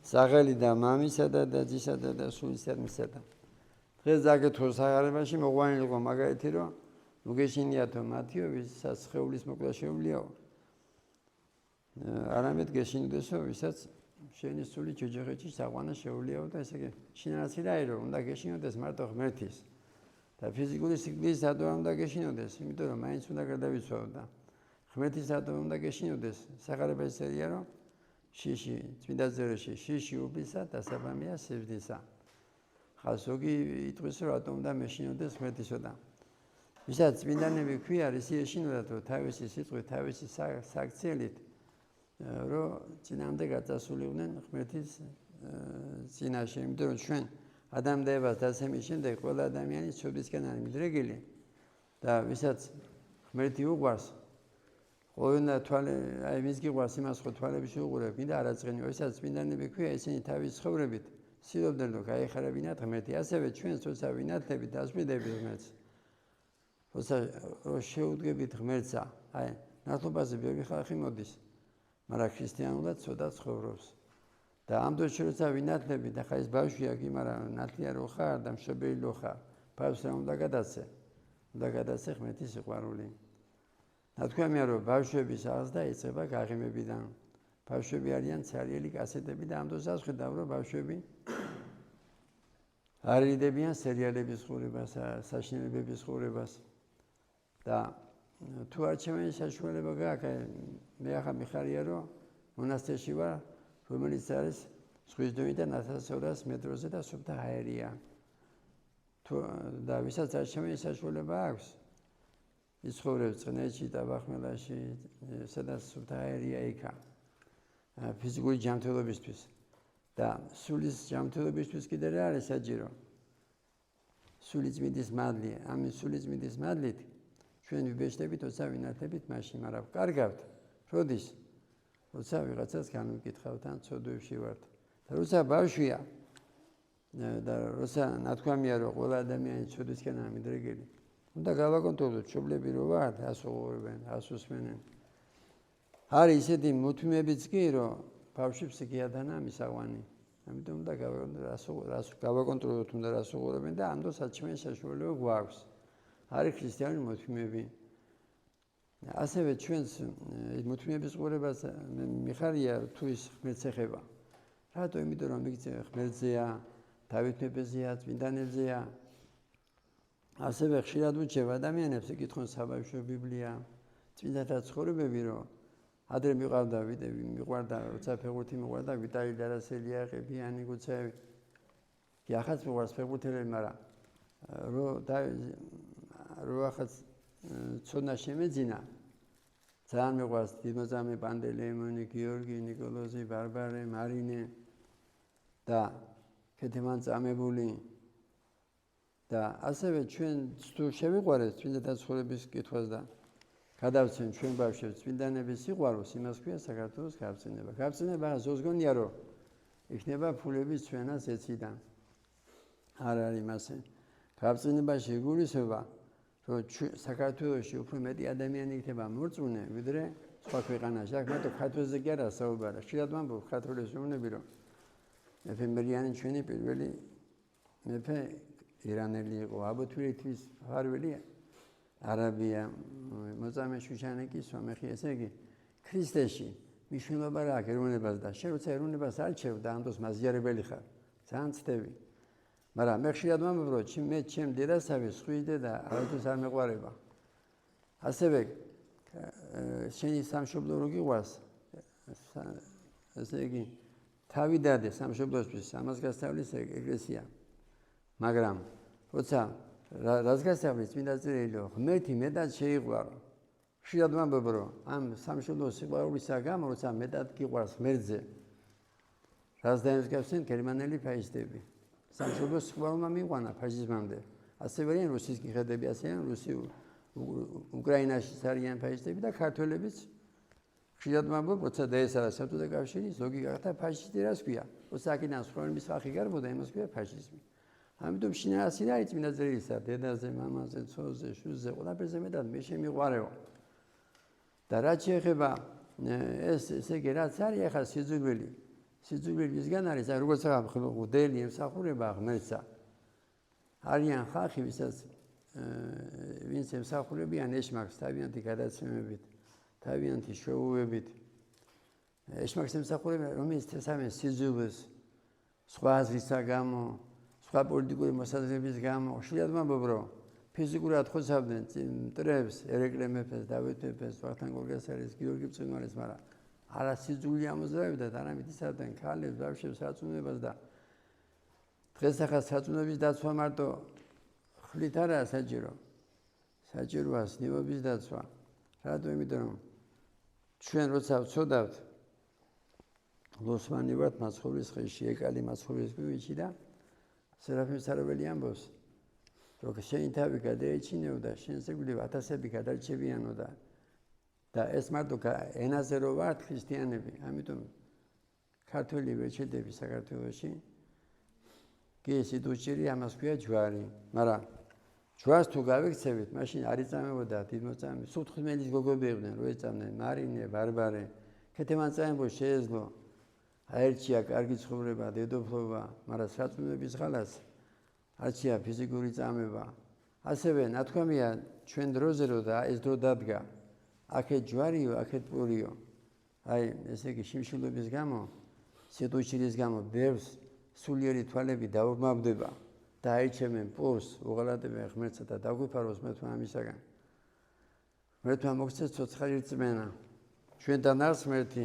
საღელი და მამისა და ძისა და სულისადმისა და დღეს დაგეთქო საღარებაში მოყვანილი იყო მაგალითი რომ მოგეშინიათო მათიო ვისაც ხეულის მოკლა შეუძლიაო არამედ გეშინდესო ვისაც შენი სული ჯოჯოხეთში საყვანა შეუძლიაო და ესე იგი შინაარსი რომ უნდა გეშინოდეს მარტო ღმერთის და ფიზიკური სიკვდილის ადვარ უნდა გეშინოდეს იმიტომ რომ მაინც უნდა გადავიცვალო და ღმერთის ადვარ უნდა გეშინოდეს საღარებაში წერია რომ შიში წმინდა ძეროში შიში უბისა და საბამია სევდისა ხასოგი იტყვის რომ რატომ უნდა მეშინოდეს ღმერთისო და ვისაც წმინდანები ქვია ისი ეშინოდათ რომ თავისი სიტყვით თავისი საქციელით რომ წინამდე გაწასულიყვნენ ღმერთის წინაშე იმიტომ რომ ჩვენ адам და ევას დასემის შემდეგ ყველა ადამიანი ცოდვისკენ არის მიდრეგილი და ვისაც ღმერთი უყვარს ყოველნა თვალე აი ვის გიყვარს იმას ხო თვალებში უყურებ მინდა არაწყენი ვისაც წმინდანები ქვია ისინი თავის ცხოვრებით ცდილობდნენ რომ გაეხარებინათ ღმერთი ასევე ჩვენ თორსა ვინათლებით დასვიდებით ღმერთს თორსა რომ შეუდგებით ღმერთსა აი ნათლობაზე ბევრი ხალხი მოდის მაგრამ ქრისტიანულად ცოტა ცხოვრობს და ამ დროს როცა ვინათლებით ახლა ეს ბავშვია კი მაგრამ ნათლია რო ხარ და მშობელი რო ხარ ბავშვს რა უნდა გადაცე ღმერთის სიყვარული ნათქვამია რომ ბავშვების აღზრდა იწყება გაღიმებიდან ბავშვები არიან ცარიელი კასეტები და ამ დროს ასხვიდავ რომ ბავშვები არ ერიდებიან სერიალების ყურებას საშინელებების ყურებას და თუ არჩევანი საშუალება გააქვს მე ახლა მიხარია რომ მონასტერში ვარ რომელიც არის ზღვის დონიდან 1200 მეტროზე და სუფთა აერია თუ და ვისაც არჩევანი საშუალება აქვს იცხოვრებს წნეში და ბახმელაში სადაც სუფთა აერია იქა ფიზიკური ჯანმრთელობისთვის და სულის ჯანმრთელობისთვის კიდე რა არის საჭირო სულის მიდის მადლი ამის სულის მიდის მადლით ჩვენ ვიბეჭდებით თორსა ვინათლებით მაშინ მაგრამ კარგავთ როდის როცა ვიღაცას განვიკითხავთ ან ცოდვებში ვართ და როცა ბავშვია და როცა ნათქვამია რომ ყველა ადამიანი ცოდვისკენ არის მიდრეგილი უნდა გავაკონტროლოთ მშობლები რო ვართ ასუღურებენ ასუსმენენ არის ისეთი მოთმებიც კი რომ ბავშვი ფსიქიატრთან ამისაღვანი ამიტომ უნდა გავაკონტროლოთ უნდა რასუღურებენ და ამ დროს საჩვენ საშუალება გვაქვს არის ქრისტიანი მოთმები ასევე ჩვენს მოთმების ყურებას მიხარია თუ ის ღმერთს ეხება რატო იმიტომ რომ ღმერთზეა დავით მეფეზეა წმინდანებზეა ასევე ხშირად უჩვევ ადამიანებს ეკითხონ საბავშვო ბიბლია წმინდათა ცხოვრებები რომ ადრე მიყვარდა როცა ფეხბურთი მიყვარდა ვიტალი დარასელია ყებიანი გუცევი კი ახაც მიყვარს ფეხბურთელები მაგრამ რო ახაც ცოდნა შემეძინა ძალიან მიყვარს დიდმოწამე პანდელეიმონი გიორგი ნიკოლოზი ბარბარე მარინე და ქეთემან წამებული და ასევე ჩვენ თუ შევიყვარეთ წმინდათა ცხოვრების კითხვას და გადავცემ ჩვენ ბავშვებს წმინდანების სიყვარულს იმას ქვია საქართველოს გაბრძანება გაბრძანება ზოგონია რომ იქნება ფულების ჩვენას ეციდან არ არის მასე გაბრძანებაში იგულისხმება რომ საქართველოში უფრო მეტი ადამიანი იქნება მორწმუნე ვიდრე სხვა ქვეყანაში აქ მარტო ქართველზე კი არა საუბარი ხშირად ვამბობ ქართველებს ვუმნები რომ მეფე მერიანი ჩვენი პირველი მეფე ირანელი იყო აბუთვილის ფარველი არაბია მოწამე შუშანაკი სომეხი ესე იგი ქრისტეში მნიშვნელობა რა აქვს ეროვნებას და შენ როცა ეროვნებას არჩევ და ამ დროს მაზიარებელი ხარ ძალიან ცდები მაგრამ მე ხშირად ვამბობ რომ ჩემ დედასავე სხვის დედა არასდროს არ მეყვარება ასევე შენი სამშობლო რო გიყვარს ესე იგი თავი დადე სამშობლოსთვის ამას გასწავლის ეკლესია მაგრამ როცა რას გასწავლის წმინდა წერილი რომ ღმერთი მეტად შეიყვარო ხშირად ვამბობ რომ ამ სამშობლოს სიყვარულისა გამო როცა მეტად გიყვარს ღმერთზე რას დაემსგავსენ გერმანელი ფაშისტები სამშობლოს სიყვარულმა მიიყვანა ფაშიზმამდე ასევე არიან რუსის გიხედები ასე არიან რუსი უკრაინაში არიან ფაშისტები და ქართველებიც ხშირად ვამბობ როცა დაესალა საბჭოთა კავშირი ზოგი გახდა ფაშისტი რას ქვია როცა აქედან სხდომების ხალხი გარბოდა იმას ქვია ფაშიზმი ამიტომ შინაარსი რა არის წმინდა წერილისა დედაზე მამაზე ცოლზე შვილზე ყველაფერზე მეტად მე შემიყვარეო და რაც შეეხება ეს ესე იგი რაც არის ახლა სიძულველი სიძულვილისგან არის, აი როგორც მღვდელი ემსახურება ღმერთსა. არიან ხალხი, ვინც ემსახურებიან ეშმაკს თავიანთი გადაცემებით, თავიანთი შეუვებით. ეშმაკს ემსახურებიან, რომელიც თესავენ სიძულვილს, სხვა აზრისა გამო, სხვა პოლიტიკური მოსაზრების გამო, ხშირად მომბობრო, ფიზიკურად ხოცავდნენ მტრებს, ერეკლე მეფეს, დავით მეფეს, ვახტანგ გორგასალის, გიორგი მწყინვალეს, მაგრამ არა სიძულვი ამოძრავებდათ, არამედ იცავდნენ ქალებს, ბავშვებს სარწმუნოებას და დღეს ახლა სარწმუნოების დაცვა მარტო ხლით არაა საჭირო. საჭიროა სნივობის დაცვა. რატო? იმიტომ რომ ჩვენ როცა ვწოდავთ ლოსვანი ვართ მაცხოვრის ხეში, ეკალი მაცხოვრის გვიჩი და სერაფიმ სარაველი ამბობს, რომ შენი თავი გადაეჩინეო და შენს ირგვლივ ათასები გადარჩებიანო და ეს მარტო ენაზე რო ვართ ქრისტიანები, ამიტომ ქართველი ვეჩედები საქართველოში გიესით უჭირი ამას ქვია ჯვარი, მაგრამ ჯვარს თუ გავიქცევით, მაშინ არ იწამებოდა დიდმოწამე, სულთხმელის გოგოები იყვნენ, რო ეწამდნენ მარინე, ბარბარე, ქეთევანწამებო შეეძლო, აერჩია კარგი ცხოვრება, დედოფლობა, მაგრამ სარწმუნოების ღალას არჩია ფიზიკური წამება. ასევე ნათქვამია ჩვენ დროზე რო და ეს დრო დადგა, აქეთ ჯვარიო, აქეთ პურიო. აი, ესე იგი შიმშილობის გამო, სიტუჩირის გამო ბევრს სულიერი თვალები დაურმავდება და აიჩემენ პურს, უღალატებენ ღმერთსა და დაგვიფაროს მეთქვა ამისაგან. ღმერთმა მოგცეს ცოცხალი რწმენა. ჩვენთან არის ღმერთი.